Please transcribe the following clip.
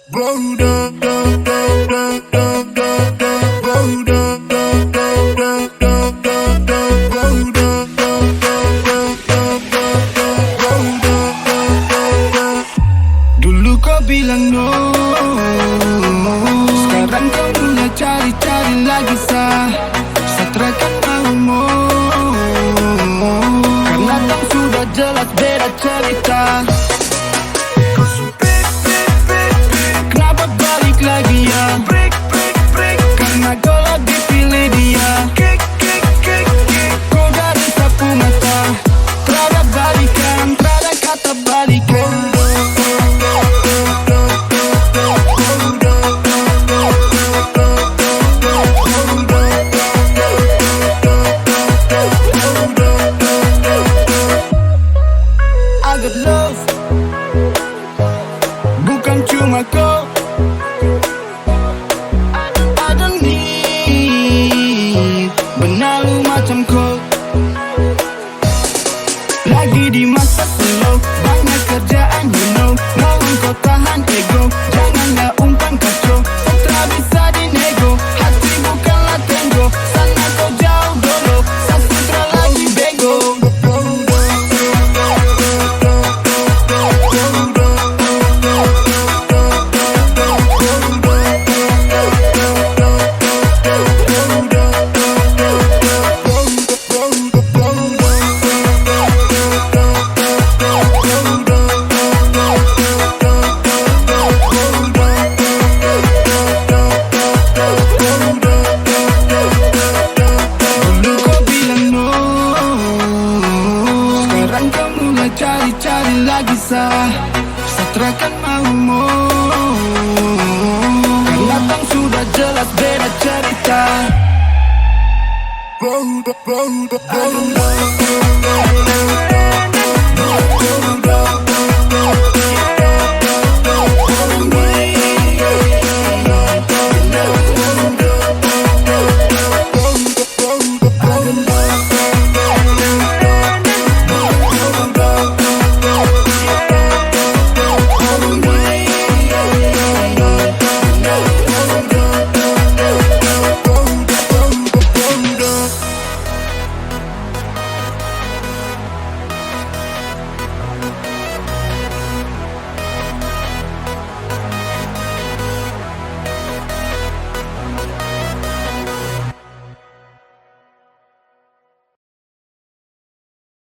Dulu kau bilang no, sekarang kau mulai cari-cari lagi Satrakan maumu, karena kau sudah jelas beda cerita. Kenapa balik lagi ya? Karena kau lagi pilih dia. Kau dari sapu mata, terada balikan, terada kata balikan. I got love, bukan cuma kau. I don't need benalu macam kau. Lagi di masa slow, banyak kerjaan you know. Mau kau tahan ego, janganlah umpan kacau. Tak bisa dinego, hati bukanlah tenggo. Sana kau jauh dulu, Sasutra lagi bego. Cari-cari lagi Satrakan maumu, karena bang sudah jelas beda cerita. I don't know.